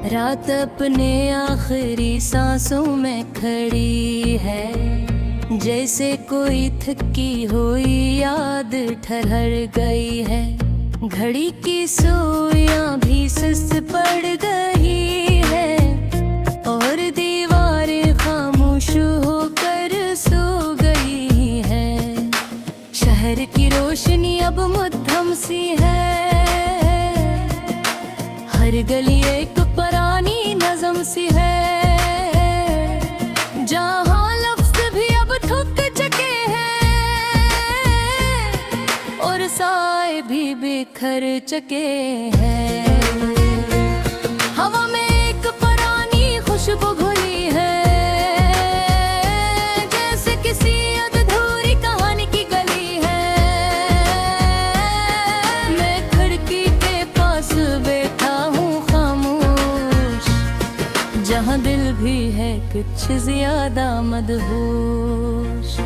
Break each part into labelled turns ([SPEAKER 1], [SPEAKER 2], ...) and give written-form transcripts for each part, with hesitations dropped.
[SPEAKER 1] रात अपने आखिरी सांसों में खड़ी है, जैसे कोई थकी हुई याद ठहर गई है। घड़ी की सुइयां भी सुस्त पड़ गई है और दीवारें खामोश होकर सो गई है। शहर की रोशनी अब मध्यम सी है, हर गली एक पुरानी नज़म सी है, जहाँ लफ्ज़ भी अब थक चुके हैं और साए भी बिखर चुके हैं। हवा में एक पुरानी खुशबू घुली है, जैसे किसी अधूरी कहानी की गली है। मैं खिड़की के पास बैठा हूँ जहाँ दिल भी है कुछ ज्यादा मदहोश।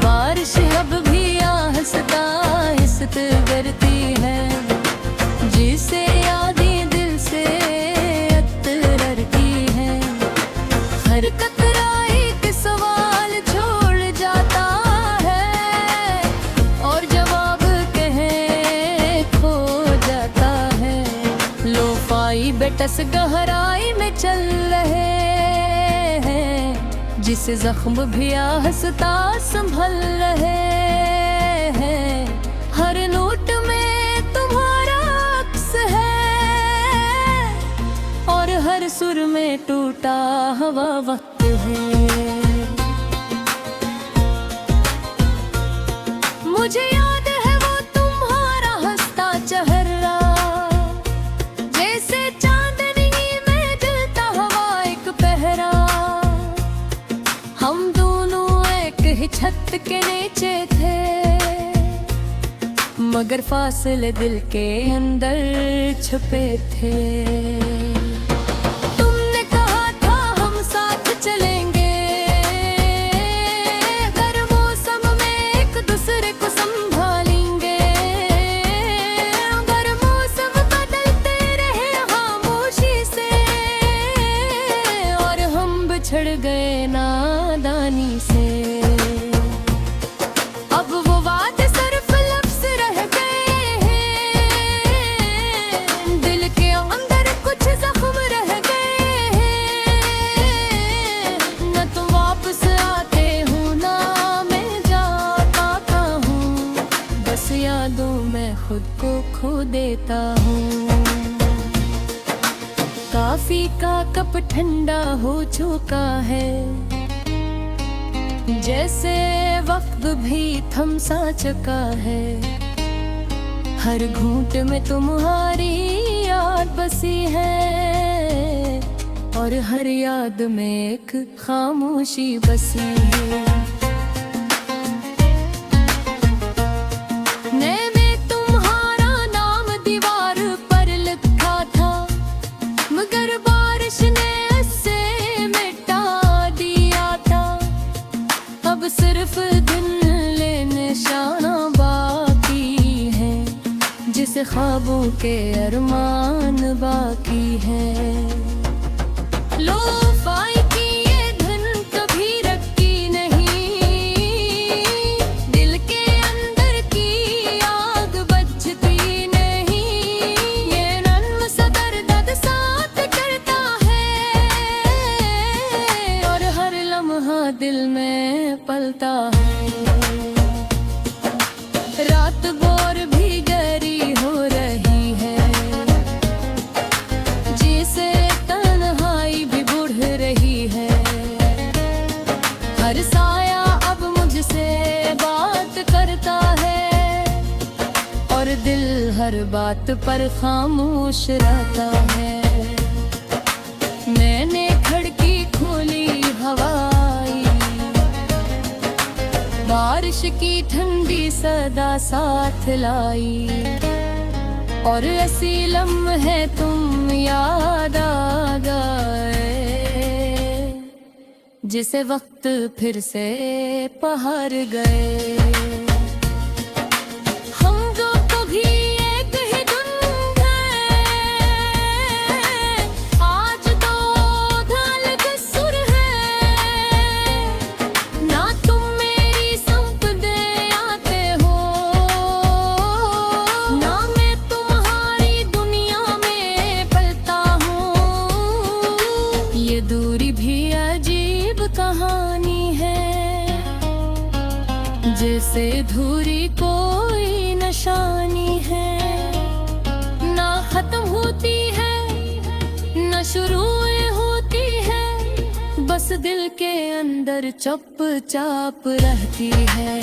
[SPEAKER 1] बारिश अब भी आहिस्ता आहिस्ता गिरती है, जिसे यादें दिल से अतरती है। हर कतरा एक सवाल छोड़ जाता है और जवाब कहे खो जाता है। लोफाई बेटस गहराई में चल रहे हैं, जिस जख्म भी आहिस्ता संभल रहे हैं। हर नोट में तुम्हारा अक्स है और हर सुर में टूटा हुआ वक्त है। मुझे याद है वो तुम्हारा हंसता चेहरा, जैसे चांदनी में जलता हुआ एक पहरा। हम दोनों एक ही छत के नीचे थे, मगर फासले दिल के अंदर छुपे थे। तुमने कहा था हम साथ चलेंगे, हर मौसम में एक दूसरे को संभालेंगे। हर मौसम बदलते रहे खामोशी से और हम बिछड़ गए नादानी से। अब वो वादे सिर्फ लफ्ज़ रह गए हैं, दिल के अंदर कुछ जख्म रह गए हैं। न तुम वापस आते हो ना मैं जा पाता हूँ, बस यादों में खुद को खो देता हूँ। काफी का कप ठंडा हो चुका है, जैसे वक्त भी थम सा चुका है। हर घूंट में तुम्हारी याद बसी है और हर याद में एक खामोशी बसी है। मैंने तुम्हारा नाम दीवार पर लिखा था, मगर बारिश ने उससे मिटा दिया था। अब सिर्फ दिन ले निशाना बाकी है, जिसे ख्वाबों के अरमान बाकी है। लोफाई की ये धुन कभी रखी नहीं, दिल के अंदर की आग बुझती नहीं। ये नन्म सा दर्द साथ करता है और हर लम्हा दिल में पलता है। रात बोर भी गहरी हो रही है, जिसे तन्हाई भी बढ़ रही है। हर साया अब मुझसे बात करता है और दिल हर बात पर खामोश रहता है। मैंने खिड़की खोली, हवा आई, बारिश की ठंडी सदा साथ लाई और ऐसी लम्हे तुम याद आ गए, जिसे वक्त फिर से पहाड़ गए। हम दो कभी एक ही धुन कहानी है, जैसे धूरी कोई निशानी है, ना खत्म होती है ना शुरू होती है, बस दिल के अंदर चुपचाप रहती है।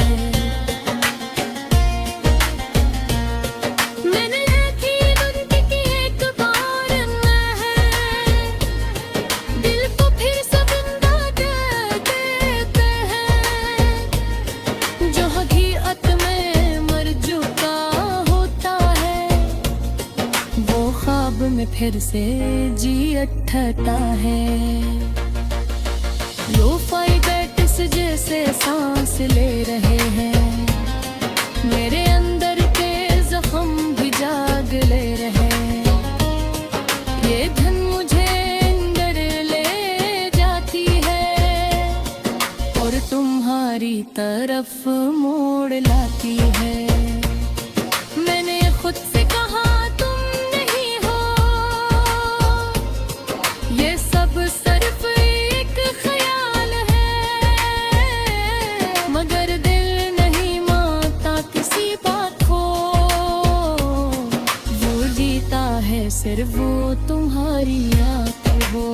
[SPEAKER 1] मैंने देखी दुनिया की एक बार महक, दिल को फिर से जिंदा कर देते हैं, जो हकीकत में मर चुका होता है, वो ख्वाब में फिर से जी उठता है। लोफाई बेटिस जैसे सांस ले रहे हैं, मेरे अंदर के जख्म भी जाग ले रहे हैं, ये धन मुझे अंदर ले जाती है और तुम्हारी तरफ मोड़ लाती है। मैंने खुद से कहा तुम नहीं हो, ये सब सिर्फ एक ख्याल है, मगर दिल नहीं मानता किसी बात को, वो जीता है सिर्फ वो तुम्हारी आँख हो।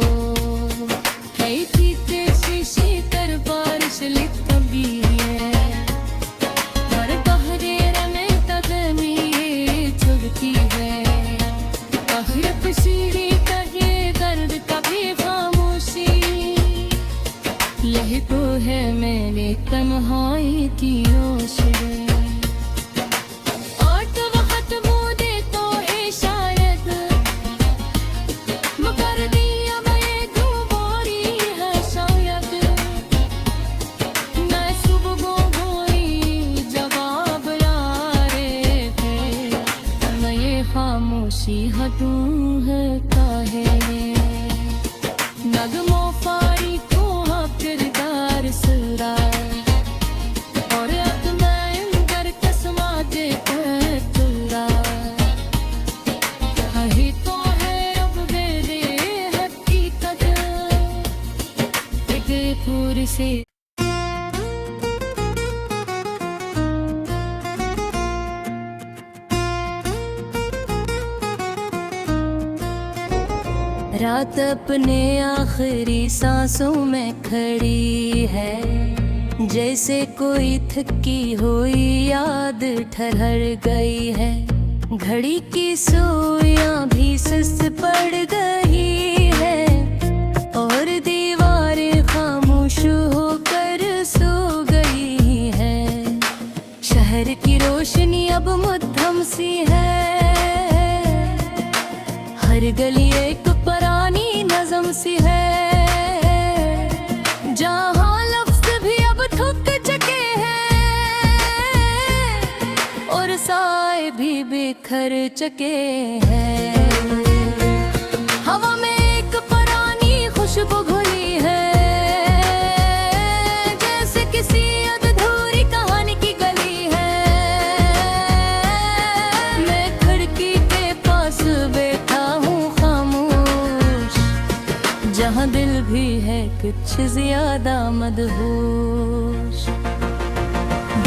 [SPEAKER 1] है चीते शीशी कर बारिश लिख कभी है, हर बहरे में तगमी ये चुभती है, अहरफ सीढ़ी का ये दर्द कभी खामोशी, यही तो है मेरे तन्हाई की ओशरे। और तो वक्त मुझे तो है शायद, मगर दिया मैं दोबारी है शायद, मैं सुबह गोई जवाब ला रहे थे, मैं ये खामोशी हटूं है काहे नगमो फारी को किरदार सुरा, और अब मैं अंदर कसमा दे तुरा, कहीं तो है अब मेरे हकीकत एक पूरी से। रात अपने आखिरी सांसों में खड़ी है, जैसे कोई थकी हुई याद ठहर गई है, घड़ी की सुइयां भी सुस्त पड़ गई है, और दीवारें खामोश होकर सो गई है, शहर की रोशनी अब मध्यम सी है, हर गली एक पुरानी नज़म सी है, जहाँ लफ्ज़ भी अब थक चुके हैं, और साए भी बिखर चुके हैं, हवा में एक पुरानी खुशबू घुली है, जैसे किसी अधूरी कहानी की गली है, मैं खिड़की के पास बैठा हूँ जहाँ दिल भी है कुछ ज्यादा मदहोश,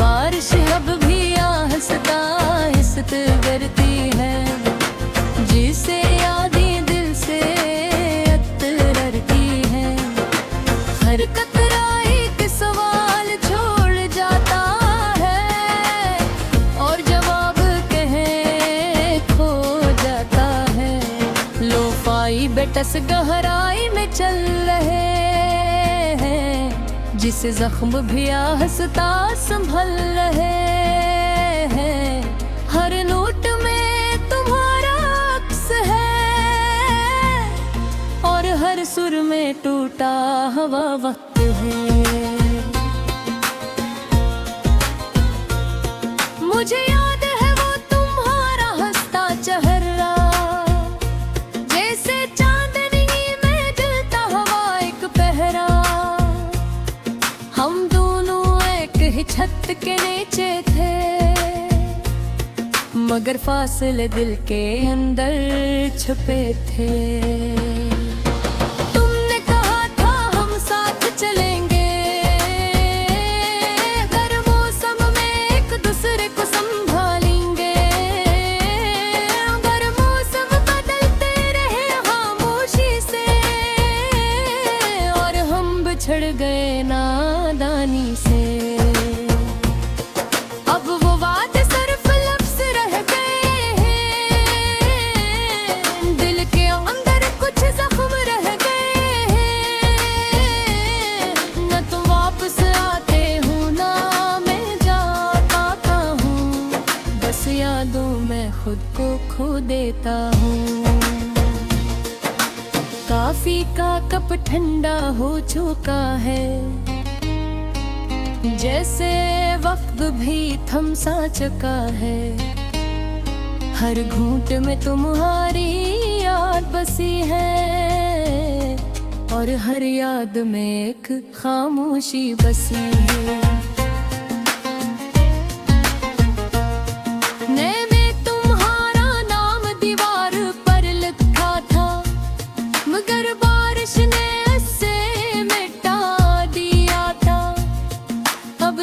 [SPEAKER 1] बारिश अब भी आहिस्ता आहिस्ता गिरती है, जिसे यादें दिल से अतरती है, हर कतरा एक सवाल छोड़ जाता है, और जवाब कहे खो जाता है, लोफाई बेटस गहराई में चल रहे हैं, जिस जख्म भी आहिस्ता संभल रहे हैं, हर नोट में तुम्हारा अक्स है, और हर सुर में टूटा हुआ वक्त है। मुझे याद है वो तुम्हारा हंसता चेहरा, जैसे चांदनी में जलता हुआ एक पहरा, हम दोनों एक ही छत के नीचे थे, मगर फासले दिल के अंदर छुपे थे। तुमने कहा था हम साथ चलेंगे, नादानी से। अब वो वादे सिर्फ लफ्ज़ रह गए हैं, दिल के अंदर कुछ जख्म रह गए हैं। न तुम वापस आते हो ना मैं जा पाता हूँ, बस यादों में खुद को खो देता हूँ। काफी का कप ठंडा हो चुका है, जैसे वक्त भी थम सा चुका है। हर घूंट में तुम्हारी याद बसी है, और हर याद में एक खामोशी बसी है।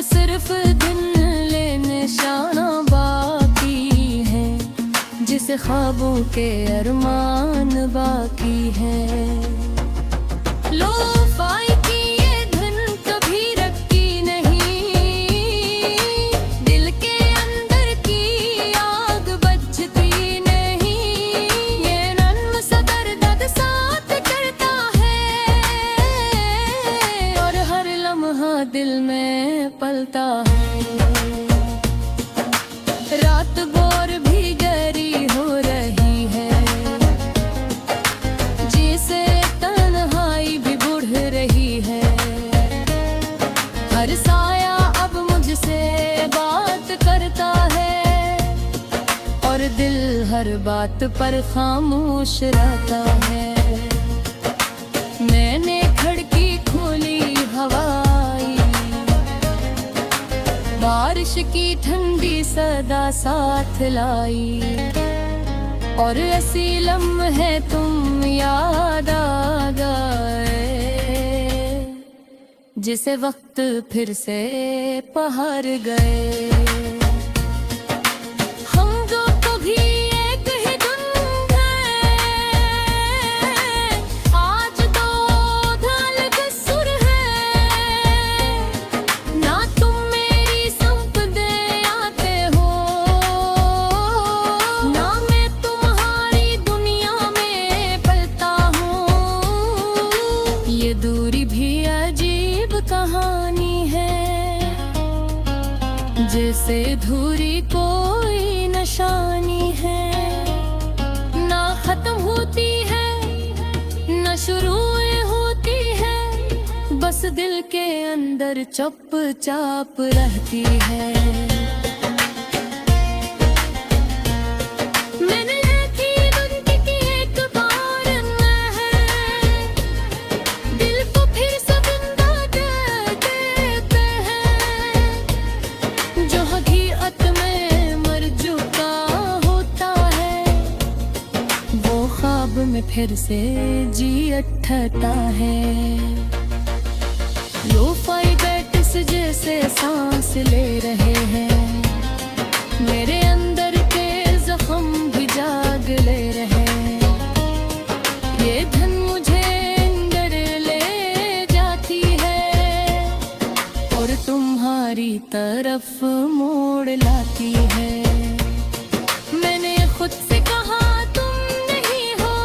[SPEAKER 1] सिर्फ दिन ले निशाना बाकी है, जिसे ख्वाबों के अरमान बाकी है। लो फाई की ये धुन कभी रखी नहीं, दिल के अंदर की आग बुझती नहीं। ये नन्म सा दर्द साथ करता है, और हर लम्हा दिल में पलता है। रात बोर भी गहरी हो रही है, जिसे तन्हाई भी बढ़ रही है। हर साया अब मुझसे बात करता है, और दिल हर बात पर खामोश रहता है। मैंने खिड़की खोली, हवा बारिश की ठंडी सदा साथ लाई, और ऐसी लम्हे तुम याद आ गए, जिसे वक्त फिर से पहाड़ गए। हम दो कभी एक ही धुन हैं, आज दो अलग सुर हैं। ना तुम दूरी भी अजीब कहानी है, जैसे धूरी कोई निशानी है। ना खत्म होती है ना शुरू होती है, बस दिल के अंदर चुपचाप रहती है। में फिर से जी उठता है। लो फाई बैटिस जैसे सांस ले रहे हैं, मेरे अंदर के जख्म भी जाग ले रहे हैं। ये धन मुझे अंदर ले जाती है, और तुम्हारी तरफ मोड़ लाती है। मैंने खुद से कहा तुम नहीं हो,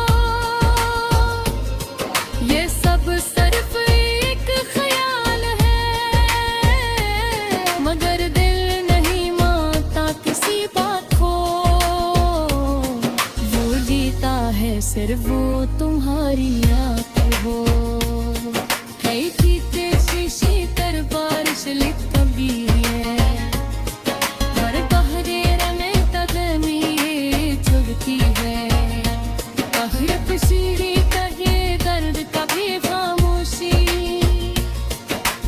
[SPEAKER 1] ये सब सिर्फ एक ख्याल है, मगर दिल नहीं मानता किसी बात को। वो जीता है सिर्फ वो तुम्हारी आँख हो। कई चीते शीशी कर बारिश लिख कभी है, हर बहरेर में कदमी चुभती है। कहर सीढ़ी का ये दर्द कभी खामोशी,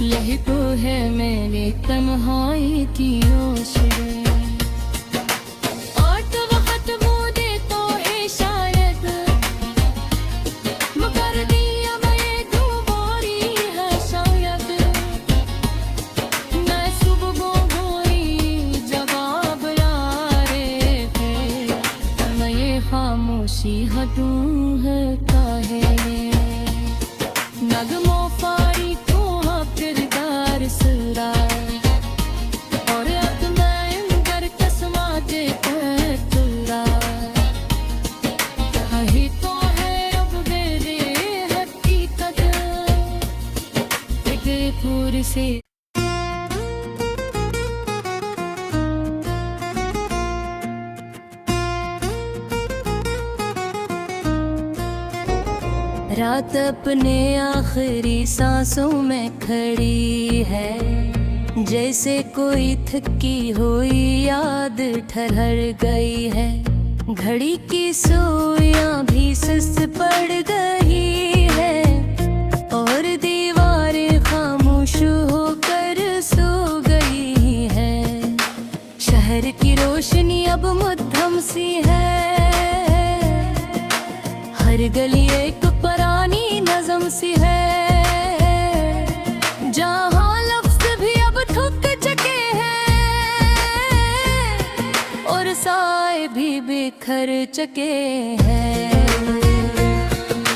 [SPEAKER 1] यही तो है मेरी तन्हाई की ओशरे। और तो वक्त मुझे तो है शायद, मगर दिया मैं दोबारी है शायद। मैं सुबह गोरी जवाब यारे थे, मैं ये खामोशी हटूं है काहे। नगमों फारी को किरदार रात अपने आखिरी सांसों में खड़ी है, जैसे कोई थकी हुई याद ठहर गई है। घड़ी की सुइयां भी सुस्त पड़ गई है और दीवारें खामोश होकर सो गई है। शहर की रोशनी अब मध्यम सी है, हर गली एक पुरानी नज़म सी है, जहाँ लफ्ज़ भी अब थक चुके हैं और साए भी बिखर चुके हैं।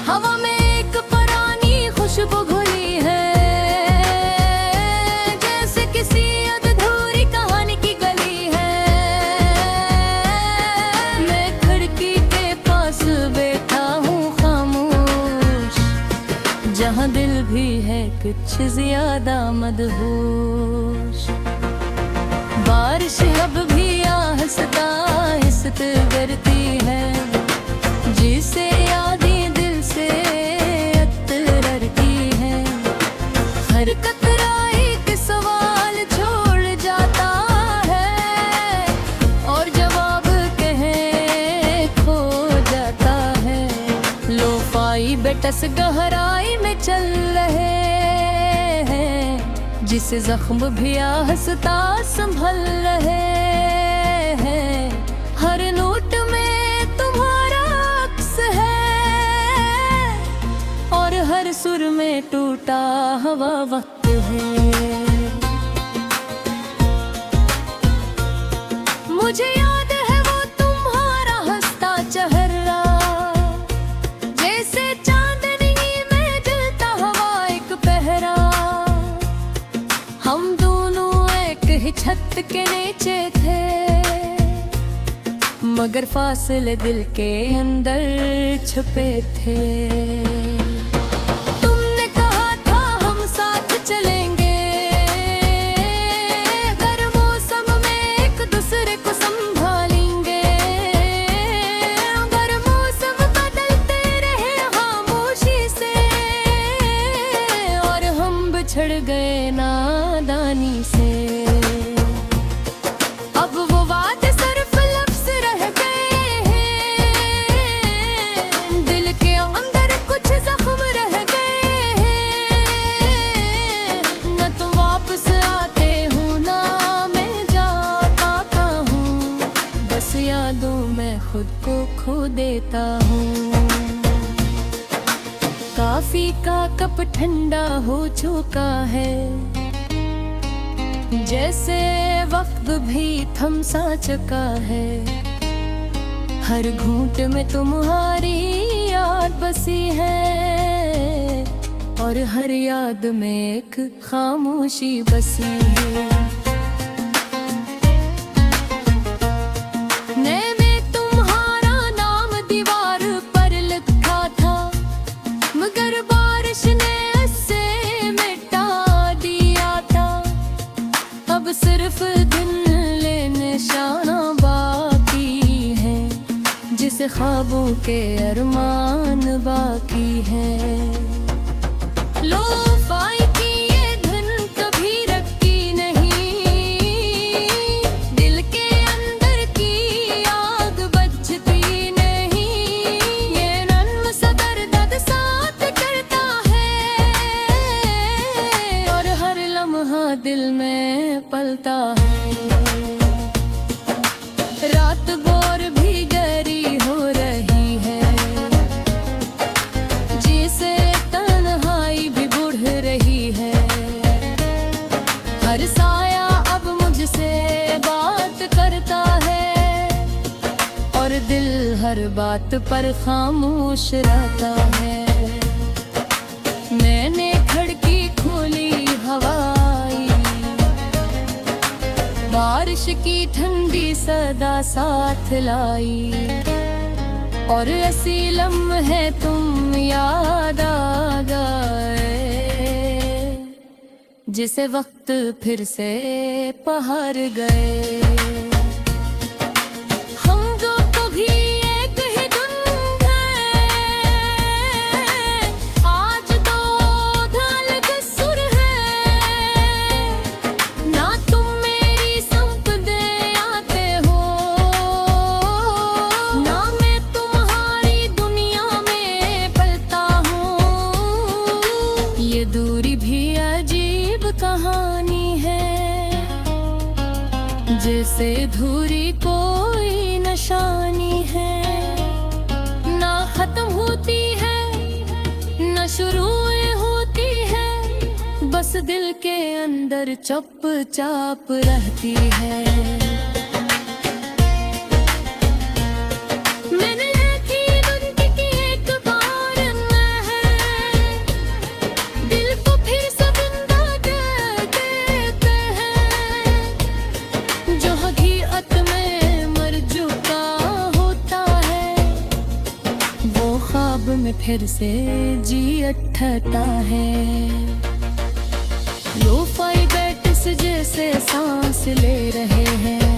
[SPEAKER 1] हवा में एक पुरानी खुशबू घुली है, जैसे किसी अधूरी कहानी की गली है। मैं खिड़की के पास बैठा हूँ जहाँ दिल भी है कुछ ज्यादा मदहोश। बारिश अब भी आहिस्ता आहिस्ता गिरती है, जिसे यादें दिल से अतरती है। हर कतरा एक सवाल छोड़ जाता है और जवाब कहे खो जाता है। लोफाई बेटस गहराई में चल रहे हैं, जिस जख्म भी आहिस्ता संभल रहे हैं। हर नोट में तुम्हारा अक्स है और हर सुर में टूटा हुआ वक्त है। मुझे याद है वो तुम्हारा हंसता चेहरा, जैसे चांदनी में जलता हुआ एक पहरा। हम दोनों एक ही छत के नीचे थे, मगर फासले दिल के अंदर छुपे थे। तुमने कहा था हम साथ चलेंगे, हर मौसम में एक दूसरे को संभालेंगे। हर मौसम बदलते रहे खामोशी से और हम बिछड़ गए नादानी से। अब वो वादे सिर्फ लफ्ज़ रह गए हैं, दिल के अंदर कुछ जख्म रह गए हैं। न तुम वापस आते हो ना मैं जा पाता हूँ, बस यादों में खुद को खो देता हूँ। काफी का कप ठंडा हो चुका है, जैसे वक्त भी थम सा चुका है। हर घूंट में तुम्हारी याद बसी है और हर याद में एक खामोशी बसी है। मैंने तुम्हारा नाम दीवार पर लिखा था, मगर बारिश ने उससे मिटा दिया था। अब सिर्फ दिन ले निशाना बाकी है, जिसे ख्वाबों के अरमान बाकी है। लोफाई की ये धुन कभी रखी नहीं, दिल के अंदर की आग बुझती नहीं। ये नन्म सा दर्द साथ करता है और हर लम्हा दिल में पलता है। रात बोर भी गहरी हो रही है, जिसे तन्हाई भी बढ़ रही है। हर साया अब मुझसे बात करता है और दिल हर बात पर खामोश रहता है। मैंने खिड़की खोली, हवा आई, बारिश की ठंडी सदा साथ लाई और ऐसी लम्हे तुम याद आ गए, जिसे वक्त फिर से पहाड़ गए। हम दो कभी एक ही धुन हैं, कहानी है, जैसे धूरी कोई निशानी है, ना खत्म होती है ना शुरू होती है, बस दिल के अंदर चुपचाप रहती है। मैंने देखी दुनिया की एक बार महक, दिल को फिर से जिंदा कर देते हैं, जो हकीकत में मर चुका होता है, वो ख्वाब में फिर से जी उठता है। लोफाई बेटिस जैसे सांस ले रहे हैं,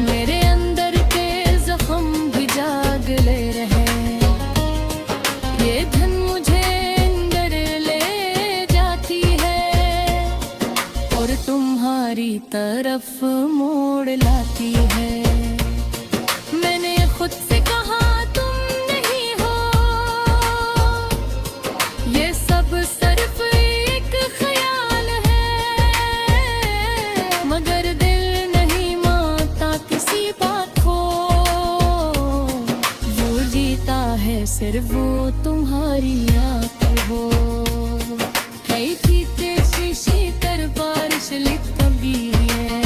[SPEAKER 1] मेरे अंदर के जख्म भी जाग ले रहे हैं, ये धन मुझे अंदर ले जाती है और तुम्हारी तरफ मोड़ लाती है। मैंने खुद से कहा तुम नहीं हो, ये सब सिर्फ एक ख्याल है, मगर दिल नहीं मानता किसी बात को, वो जीता है सिर्फ वो तुम्हारी आँख हो। कई चीते शीशी कर बारिश लिख कभी है,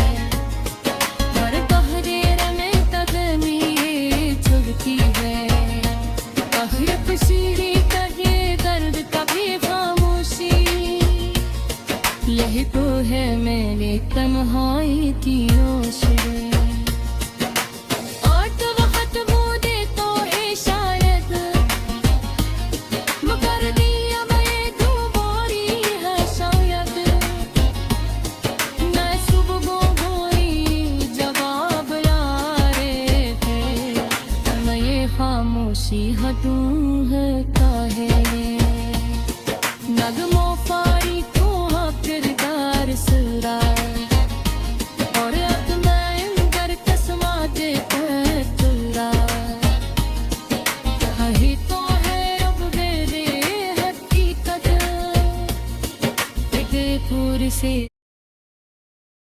[SPEAKER 1] हर बहरेर में तगनी ये चुभती है, कहर सीढ़ी का ये दर्द कभी खामोशी, यही तो है मेरी तन्हाई की ओशरे।